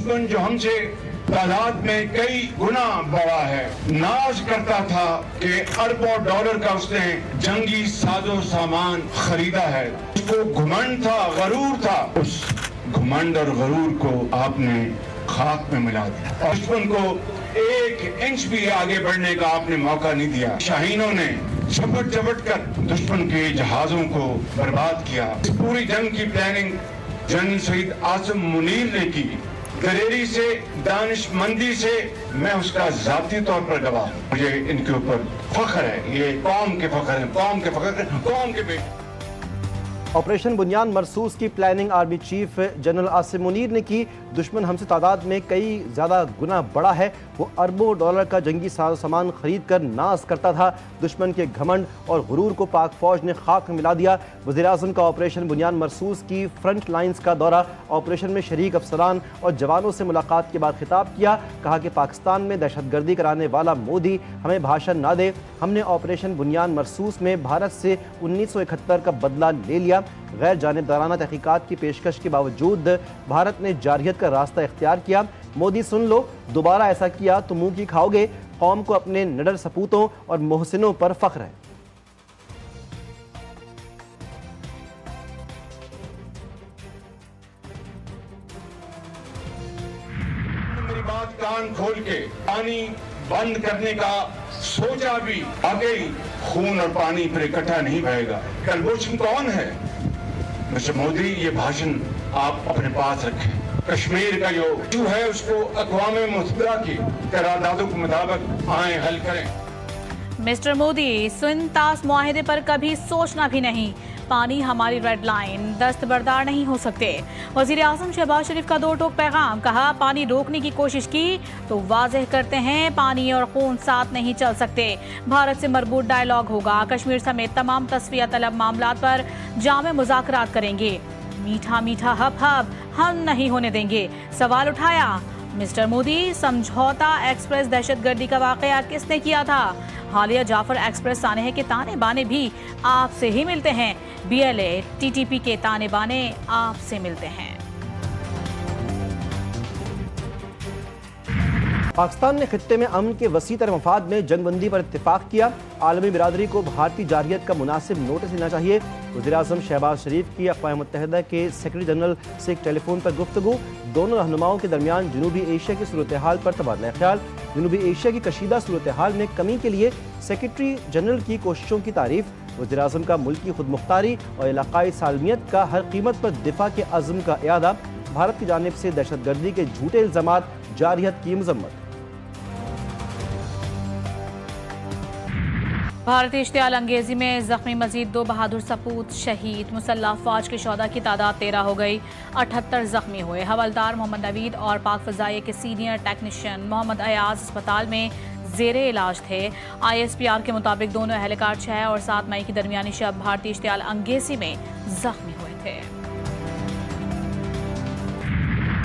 दुश्मन जो हमसे तादाद में कई गुना बड़ा है, नाज करता था कि अरबों डॉलर का उसने जंगी साजो सामान खरीदा है। उसको घमंड था, गरूर था। उस घमंड और गरूर को आपने खाक में मिला दिया और दुश्मन को 1 इंच भी आगे बढ़ने का आपने मौका नहीं दिया। शाहीनों ने झपट झपट कर दुश्मन के जहाजों को बर्बाद किया। इस पूरी जंग की प्लानिंग जनरल शहीद आसिम मुनीर ने की। दलेरी से, दानिशमंदी से मैं उसका जाती तौर पर गवाह हूं। मुझे इनके ऊपर फख्र है। ये कौम के फख्र है, कौम के फख्र, कौम के बेटे। ऑपरेशन बुनियान मरसूस की planning army chief general Asim Munir ने की। दुश्मन हमसे तादाद में कई ज़्यादा गुना बड़ा है। वो अरबों डॉलर का जंगी साजो सामान खरीद कर नाज करता था। दुश्मन के घमंड और गुरूर को पाक फौज ने खाक में मिला दिया। वज़ीर-ए-आज़म का ऑपरेशन बुनियान मरसूस की फ्रंट लाइन्स का दौरा, ऑपरेशन में शरीक अफसरान और जवानों से मुलाकात के बाद खिताब किया। कहा कि पाकिस्तान में दहशतगर्दी कराने वाला मोदी हमें भाषण ना दे। हमने ऑपरेशन बुनियान मरसूस में भारत से 1971 का बदला ले लिया। गैर जानिबदाराना तहकीकात की पेशकश के बावजूद भारत ने जारहियत का रास्ता इख्तियार किया। मोदी सुन लो, दोबारा ऐसा किया तो मुंह की खाओगे। कौम को अपने निडर सपूतों और मोहसिनों पर फख्र है। मेरी बात कान खोल के, पानी बंद करने का सोचा भी आगे खून और पानी फिर इकट्ठा नहीं बहेगा। कलभूषण कौन है? मिस्टर मोदी, ये भाषण आप अपने पास रखें। कश्मीर का जो इशू है उसको अक़वाम मुत्तहिदा की करारदादों के मुताबिक आए हल करें। मिस्टर मोदी, सुनतास मुआहिदे पर कभी सोचना भी नहीं। पानी हमारी रेड लाइन, दस्तबरदार नहीं हो सकते। वज़ीर आज़म शहबाज शरीफ का 2 टोक पैगाम। कहा पानी रोकने की कोशिश की तो वाज़ेह करते हैं पानी और खून साथ नहीं चल सकते। भारत से मरबूत डायलॉग होगा। कश्मीर समेत तमाम तस्फिया तलब मामलात पर जामे मुज़ाकरात करेंगे। मीठा मीठा हब हब हम नहीं होने देंगे। सवाल उठाया मिस्टर मोदी, समझौता एक्सप्रेस दहशतगर्दी का वाक़या किसने किया था? हालिया जाफर एक्सप्रेस सानेह के ताने बाने भी आपसे ही मिलते हैं। BLA TTP के ताने बाने आपसे मिलते हैं। पाकिस्तान ने खित्ते में अमन के वसी तर मफाद में जंगबंदी पर इत्तेफाक किया। आलमी बिरादरी को भारतीय जारहियत का मुनासिब नोटिस लेना चाहिए। वज़ीर-ए-आज़म शहबाज शरीफ की अक़वाम मुत्तहिदा के सेक्रेटरी जनरल से एक टेलीफोन पर गुफ्तगू। दोनों रहनुमाओं के दरमियान जनूबी एशिया की सूरत हाल पर तबादला ख्याल। जनूबी एशिया की कशीदा सूरत हाल में कमी के लिए सेक्रेटरी जनरल की कोशिशों की तारीफ। वज़ीर-ए-आज़म का मुल्की खुद मुख्तारी और इलाक़ाई सालमियत का हर कीमत पर दिफा के अज़्म का इयादा। भारत की जानिब से दहशतगर्दी के झूठे इल्ज़ामात, जारहियत की मज़म्मत। भारतीय इश्तियाल अंगेजी में जख्मी मजीद 2 बहादुर सपूत शहीद। मुसल्लह फौज के शोहदा की तादाद 13 हो गई। 78 जख्मी हुए। हवलदार मोहम्मद नवीद और पाक फ़ज़ाइया के सीनियर टेक्नीशियन मोहम्मद अयाज अस्पताल में ज़ेरे इलाज थे। ISPR के मुताबिक दोनों एहलकार 6 और 7 मई की दरमियानी शब भारतीय इश्तियाल अंगेजी में जख्मी हुए थे।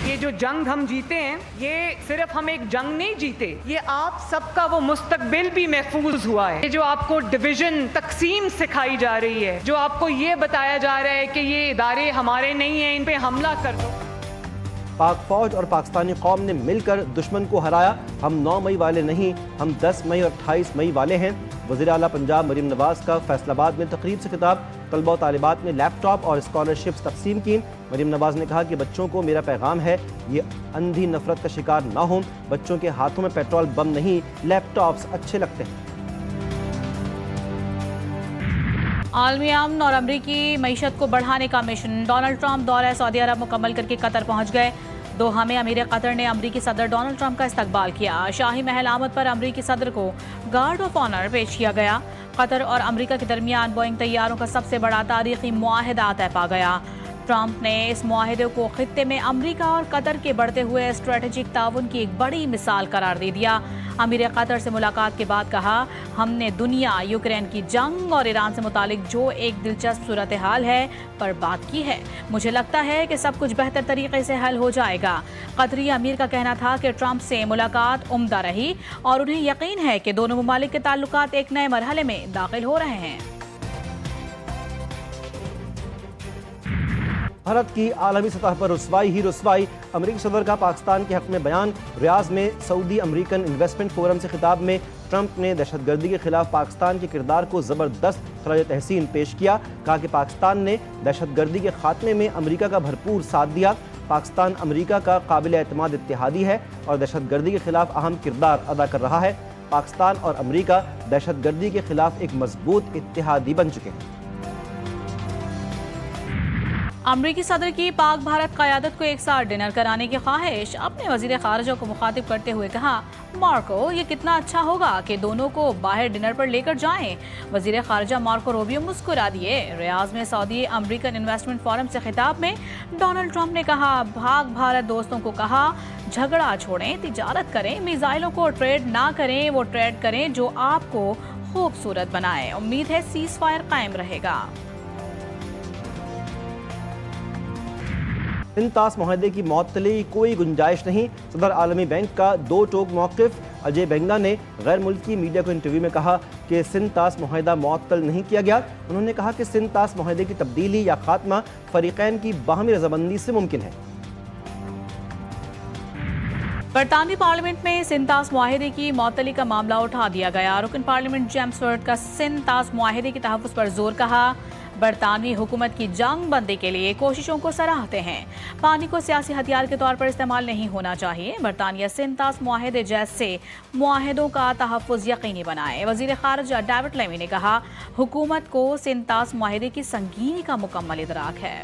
ये जो जंग हम जीते हैं, ये सिर्फ हम एक जंग नहीं जीते, ये आप सबका वो मुस्तकबिल भी महफूज हुआ है। ये जो आपको डिवीजन, तकसीम सिखाई जा रही है, जो आपको ये बताया जा रहा है कि ये इदारे हमारे नहीं हैं, इन पे हमला कर दो। पाक फौज और पाकिस्तानी कौम ने मिलकर दुश्मन को हराया। हम 9 मई वाले नहीं, हम 10 मई और 28 मई वाले हैं। वज़ीर आला पंजाब मरीम नवाज का फैसलाबाद में तकरीब से खिताब। तलबा और तालिबात ने लैपटॉप और स्कॉलरशिप्स तकसीम की। मरीम नवाज ने कहा कि बच्चों को मेरा पैगाम है, ये अंधी नफरत का शिकार ना हो। बच्चों के हाथों में पेट्रोल बम नहीं, लैपटॉप्स अच्छे लगते हैं। आलमी अमन और अमरीकी मईशत को बढ़ाने का मिशन। डोनाल्ड ट्रंप दौरा सऊदी अरब मुकम्मल करके कतर पहुंच गए। दोहा में अमीर कतर ने अमरीकी सदर डोनाल्ड ट्रंप का इस्तकबाल किया। शाही महल आमद पर अमरीकी सदर को गार्ड ऑफ ऑनर पेश किया गया। कतर और अमरीका के दरमियान बोइंग तैयारों का सबसे बड़ा तारीखी मुआहिदा तय पा गया। ट्रंप ने इस मुआहिदे को खित्ते में अमरीका और कतर के बढ़ते हुए स्ट्रेटेजिक ताउन की एक बड़ी मिसाल करार दे दिया। अमीर कतर से मुलाकात के बाद कहा, हमने दुनिया, यूक्रेन की जंग और ईरान से मुतालिक जो एक दिलचस्प सूरत हाल है पर बात की है। मुझे लगता है कि सब कुछ बेहतर तरीके से हल हो जाएगा। कतरी अमीर का कहना था कि ट्रंप से मुलाकात उम्दा रही और उन्हें यकीन है कि दोनों ममालिक के ताल्लुकात एक नए मरहले में दाखिल हो रहे हैं। भारत की आलमी सतह पर रुसवाई ही रुसवाई। अमेरिकी सदर का पाकिस्तान के हक में बयान। रियाज में सऊदी अमेरिकन इन्वेस्टमेंट फोरम से खिताब में ट्रंप ने दहशतगर्दी के खिलाफ पाकिस्तान के किरदार को ज़बरदस्त खराज तहसीन पेश किया। कहा कि पाकिस्तान ने दहशतगर्दी के खात्मे में अमेरिका का भरपूर साथ दिया। पाकिस्तान अमेरिका का काबिल एतमाद इत्तेहादी है और दहशतगर्दी के खिलाफ अहम किरदार अदा कर रहा है। पाकिस्तान और अमेरिका दहशतगर्दी के खिलाफ एक मजबूत इत्तेहादी बन चुके हैं। अमरीकी सदर की पाक भारत क़यादत को एक साथ डिनर कराने की ख्वाहिश। अपने वज़ीर ख़ारिजा को मुखातिब करते हुए कहा, मार्को ये कितना अच्छा होगा कि दोनों को बाहर डिनर पर लेकर जाएं। वज़ीर ख़ारिजा मार्को रूबियो मुस्कुरा दिए। रियाज में सऊदी अमेरिकन इन्वेस्टमेंट फोरम से खिताब में डोनाल्ड ट्रंप ने कहा, पाक भारत दोस्तों को कहा, झगड़ा छोड़ें, तिजारत करें, मिसाइलों को ट्रेड ना करें, वो ट्रेड करें जो आपको खूबसूरत बनाए। उम्मीद है सीज़ फायर कायम रहेगा। सिंध तास माहदे की मअतली की कोई गुंजाइश नहीं। सदर आलमी बैंक का दो टोक मौक़िफ़। अजय बेंगा ने गैर मुल्की मीडिया को इंटरव्यू में कहा कि सिंध तास माहदा मुअत्तल नहीं किया गया। उन्होंने कहा कि सिंध तास माहदे की तब्दीली या खात्मा फ़रीक़ैन की बाहमी रज़ामंदी से मुमकिन है। बरतानवी पार्लियामेंट में सिंध तास मुआहिदे की मअतली का मामला उठा दिया गया। रुकन पार्लियामेंट जेम्स वर्ड का सिंध तास मुआहिदे के तहफ़्फ़ुज़ पर जोर कहा। बरतानवी हुकूमत की जंग बंदी के लिए कोशिशों को सराहते हैं। पानी को सियासी हथियार के तौर पर इस्तेमाल नहीं होना चाहिए। बरतानिया सिंध तास मुआहिदे जैसे मुआहिदों का तहफ़्फ़ुज़ यकीनी बनाए। वज़ीर ख़ारिजा डेविड लेमी ने कहा, हुकूमत को सिंध तास मुआहिदे की संगीनी का मुकम्मल इदराक है।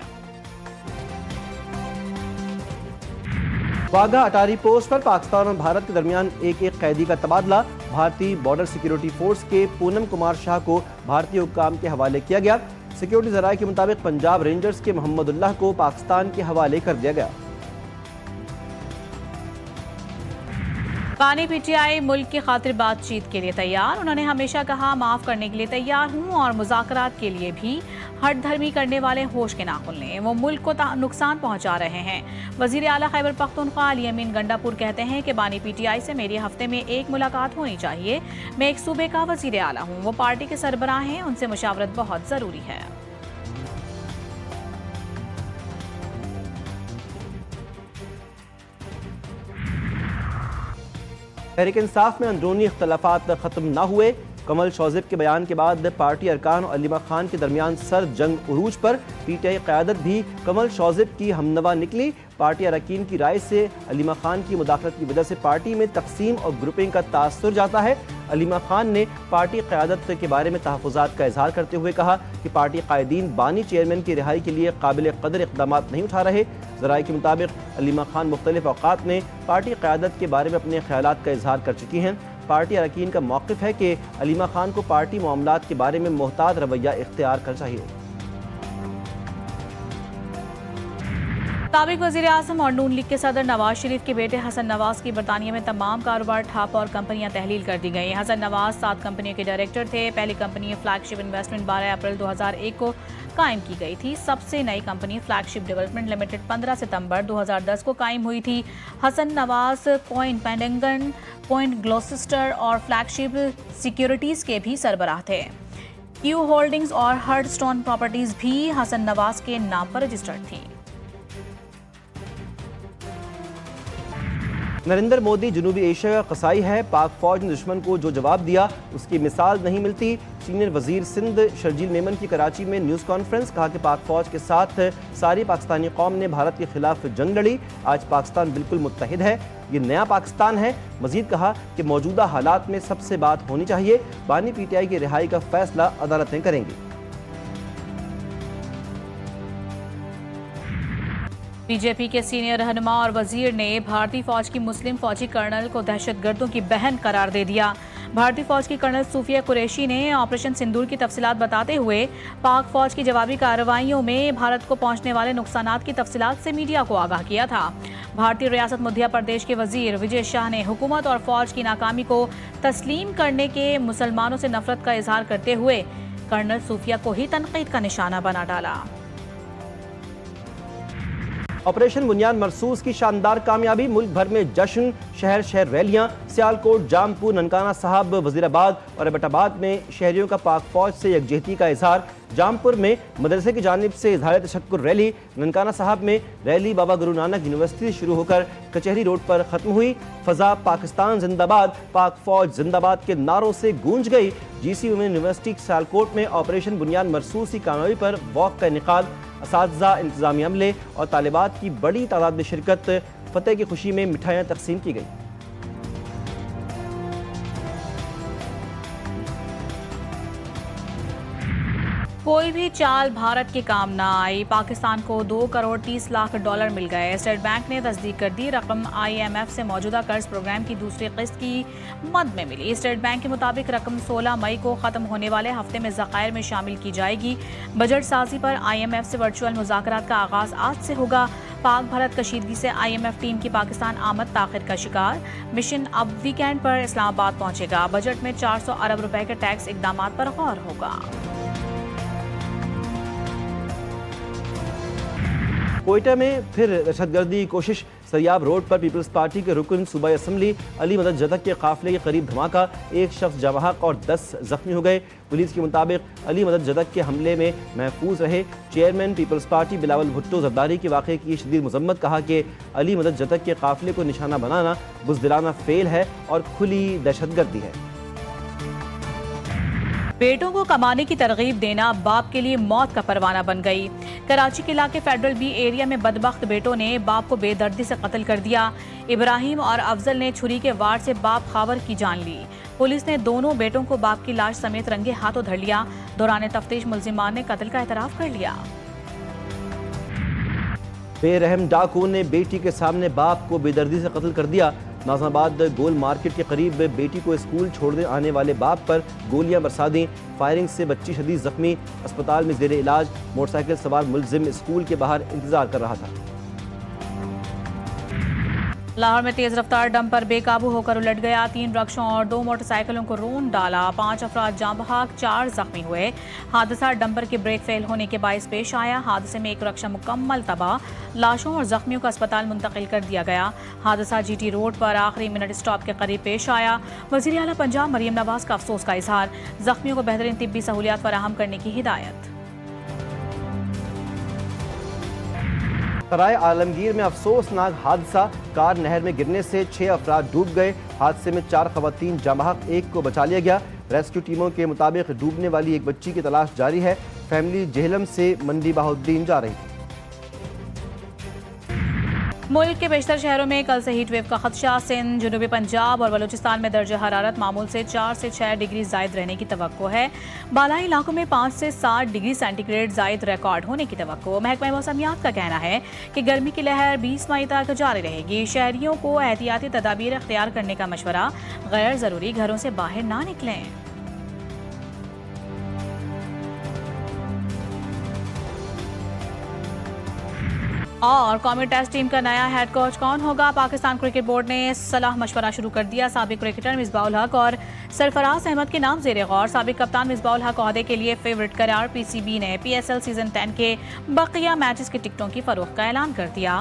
वाघा अटारी पोस्ट पर पाकिस्तान और भारत के दरमियान एक कैदी का तबादला। भारतीय बॉर्डर सिक्योरिटी फोर्स के पूनम कुमार शाह को भारतीय हुक्काम के हवाले किया गया। सिक्योरिटी ज़राए के मुताबिक पंजाब रेंजर्स के मोहम्मदुल्लाह को पाकिस्तान के हवाले कर दिया गया। पानी पीटीआई मुल्क की खातिर बातचीत के लिए तैयार। उन्होंने हमेशा कहा, माफ़ करने के लिए तैयार हूँ और मुज़ाकरात के लिए भी। हट धर्मी करने वाले होश के नाखुन लें, वो मुल्क को नुकसान पहुँचा रहे हैं। वज़ीर आला खैबर पख्तूनख्वा अली अमीन गंडापुर कहते हैं कि बानी पीटीआई से मेरी हफ्ते में एक मुलाकात होनी चाहिए। मैं एक सूबे का वज़ीर आला हूँ, वो पार्टी के सरबराह हैं, उनसे मुशावरत बहुत ज़रूरी है। तहरीक इंसाफ में अंदरूनी इख्तलाफात ख़त्म न हुए। कमल शौज़िब के बयान के बाद पार्टी अरकान और अलीमा खान के दरमियान सर जंग उरूज पर। पीटीआई क़यादत भी कमल शौज़िब की हमनवा निकली। पार्टी अरकान की राय से अलीमा खान की मुदाखलत की वजह से पार्टी में तकसीम और ग्रुपिंग का तासुर जाता है। अलीमा खान ने पार्टी क़यादत के बारे में तहफ़्फ़ुज़ात का इजहार करते हुए कहा कि पार्टी कायदीन बानी चेयरमैन की रिहाई के लिए काबिल कदर इक़दाम नहीं उठा रहे। ज़राए के मुताबिक अलीमा खान मुख्तलिफ औक़ात में पार्टी क़यादत के बारे में अपने ख़यालात का इजहार कर चुकी हैं। पार्टी अरकान का मौक़िफ़ है कि अलीमा खान को पार्टी मामलात के बारे में मोहतात रवैया इख्तियार करना चाहिए। साबिक़ वज़ीर आज़म और नून लीग के सदर नवाज शरीफ के बेटे हसन नवाज की बरतानिया में तमाम कारोबार ठप और कंपनियां तहलील कर दी गई। हसन नवाज 7 कंपनियों के डायरेक्टर थे। पहली कंपनी फ्लैगशिप इन्वेस्टमेंट 12 अप्रैल 2001 को कायम की गई थी। सबसे नई कंपनी फ्लैगशिप डेवलपमेंट लिमिटेड 15 सितंबर 2010 को कायम हुई थी। हसन नवाज पॉइंट पेंडिंगन, पॉइंट ग्लोसेस्टर और फ्लैगशिप सिक्योरिटीज़ के भी सरबराह थे। क्यू होल्डिंग्स और हर्डस्टोन प्रॉपर्टीज़ भी हसन नवाज के नाम पर रजिस्टर्ड थी। नरेंद्र मोदी जनूबी एशिया का कसाई है। पाक फौज ने दुश्मन को जो जवाब दिया उसकी मिसाल नहीं मिलती। सीनियर वजीर सिंध शर्जील मेमन की कराची में न्यूज़ कॉन्फ्रेंस। कहा कि पाक फौज के साथ सारी पाकिस्तानी कौम ने भारत के खिलाफ जंग लड़ी। आज पाकिस्तान बिल्कुल मुत्तहिद है, ये नया पाकिस्तान है। मजीद कहा कि मौजूदा हालात में सबसे बात होनी चाहिए। बानी पीटीआई की रिहाई का फैसला अदालतें करेंगी। बीजेपी के सीनियर रहनुमा और वजीर ने भारतीय फौज की मुस्लिम फौजी कर्नल को दहशतगर्दों की बहन करार दे दिया। भारतीय फौज की कर्नल सूफिया कुरैशी ने ऑपरेशन सिंदूर की तफसीलात बताते हुए पाक फौज की जवाबी कार्रवाइयों में भारत को पहुंचने वाले नुकसानात की तफसीलात से मीडिया को आगाह किया था। भारतीय रियासत मध्य प्रदेश के वजीर विजय शाह ने हुकूमत और फौज की नाकामी को तस्लीम करने के मुसलमानों से नफरत का इजहार करते हुए कर्नल सूफिया को ही तनकीद का निशाना बना डाला। ऑपरेशन बुनियाद मरसूस की शानदार कामयाबी। मुल्क भर में जश्न, शहर शहर रैलियां। सियालकोट, जामपुर, ननकाना साहब, वजीराबाद और एबटाबाद में शहरियों का पाक फौज से यकजहती का इजहार। जामपुर में मदरसे की जानिब से इजहार तशक्कुर रैली, ननकाना साहब में रैली बाबा गुरु नानक यूनिवर्सिटी से शुरू होकर कचहरी रोड पर खत्म हुई। फजा पाकिस्तान जिंदाबाद, पाक फौज जिंदाबाद के नारों से गूंज गई। GC वुमेन यूनिवर्सिटी सियालकोट में ऑपरेशन बुनियाद मरसूस की कामयाबी पर वॉक का इनेकाद, असातिज़ा, इंतजामी अमले और तालिबात की बड़ी तादाद में शिरकत। फतेह की खुशी में मिठाइयाँ तकसीम की गई। कोई भी चाल भारत के काम ना आई, पाकिस्तान को 2 करोड़ 30 लाख डॉलर मिल गए। स्टेट बैंक ने तस्दीक कर दी, रकम IMF से मौजूदा कर्ज प्रोग्राम की दूसरी किस्त की मद में मिली। स्टेट बैंक के मुताबिक रकम 16 मई को ख़त्म होने वाले हफ्ते में ज़खायर में शामिल की जाएगी। बजट साजी पर IMF से वर्चुअल मुज़ाकरात का आगाज़ आज से होगा। पाक भारत कशीदगी से IMF टीम की पाकिस्तान आमद ताख़िर का शिकार। मिशन अब वीकेंड पर इस्लामाबाद पहुंचेगा। बजट में 400 अरब रुपए के टैक्स इकदाम पर गौर होगा। कोयटा में फिर दहशतगर्दी की कोशिश, सरियाब रोड पर पीपल्स पार्टी के रुकन सूबाई असम्बली अली मदद जदक के काफिले के करीब धमाका, 1 शख्स जवाहक और 10 जख्मी हो गए। पुलिस के मुताबिक अली मदद जदक के हमले में महफूज रहे। Chairman People's Party Bilawal Bhutto Zardari के वाक़े की शदीद मजम्मत, कहा कि अली मदद जदक के काफिले को निशाना बनाना बुज़दिलाना फेल है और खुली दहशतगर्दी है। बेटों को कमाने की तरगीब देना बाप के लिए मौत का परवाना बन गई। कराची के इलाके फेडरल बी एरिया में बदबख्त बेटों ने बाप को बेदर्दी से कत्ल कर दिया। इब्राहिम और अफजल ने छुरी के वार से बाप खावर की जान ली। पुलिस ने दोनों बेटों को बाप की लाश समेत रंगे हाथों धर लिया। दौरान तफ्तीश मुल्जिमान ने कत्ल का एतराफ कर लिया। बेरहम डाकू ने बेटी के सामने बाप को बेदर्दी से कत्ल कर दिया। नाज़िमाबाद गोल मार्केट के करीब बेटी को स्कूल छोड़ने आने वाले बाप पर गोलियां बरसा दी। फायरिंग से बच्ची शदीद जख्मी, अस्पताल में ज़ेरे इलाज। मोटरसाइकिल सवार मुलजिम स्कूल के बाहर इंतजार कर रहा था। लाहौर में तेज रफ्तार डंपर बेकाबू होकर उलट गया। 3 रक्षों और 2 मोटरसाइकिलों को रोन डाला। 5 अफराद जाँ बहक, 4 जख्मी हुए। हादसा डंपर के ब्रेक फेल होने के बायस पेश आया। हादसे में 1 रक्षा मुकम्मल तबाह। लाशों और जख्मियों को अस्पताल मुंतकिल कर दिया गया। हादसा GT रोड पर आखिरी मिनट स्टॉप के करीब पेश आया। वज़ीर आला पंजाब मरियम नवाज का अफसोस का इजहार, जख्मियों को बेहतरीन तिब्बी सहूलियात फराहम करने की हिदायत। सराय आलमगीर में अफसोसनाक हादसा, कार नहर में गिरने से 6 अफराद डूब गए। हादसे में 4 खवातीन जाँ बहक, 1 को बचा लिया गया। रेस्क्यू टीमों के मुताबिक डूबने वाली एक बच्ची की तलाश जारी है। फैमिली जेहलम से मंडी बहाउद्दीन जा रही थी। मुल्क के बेशतर शहरों में कल से हीट वेव का खदशा। सिंध, जनूबी पंजाब और बलूचिस्तान में दर्जा हरारत मामूल से 4 से 6 डिग्री जायद रहने की तवक्को है। बालाई इलाकों में 5 से 7 डिग्री सेंटीग्रेड जायद रिकॉर्ड होने की तवक्को। महकमा मौसमियात का कहना है कि गर्मी की लहर 20 मई तक जारी रहेगी। शहरियों को एहतियाती तदाबीर अख्तियार करने का मशवरा, गैर ज़रूरी घरों से बाहर ना निकलें। और कौमी टेस्ट टीम का नया हेड कोच कौन होगा? पाकिस्तान क्रिकेट बोर्ड ने सलाह मशवरा शुरू कर दिया। साबिक क्रिकेटर मिसबाउल हक और सरफराज अहमद के नाम ज़ेरे गौर। साबिक कप्तान मिसबाउल हक ओहदे के लिए फेवरेट करार। PCB ने PSL सीजन 10 के बकिया मैचेस की टिकटों की फरोख्त का ऐलान कर दिया।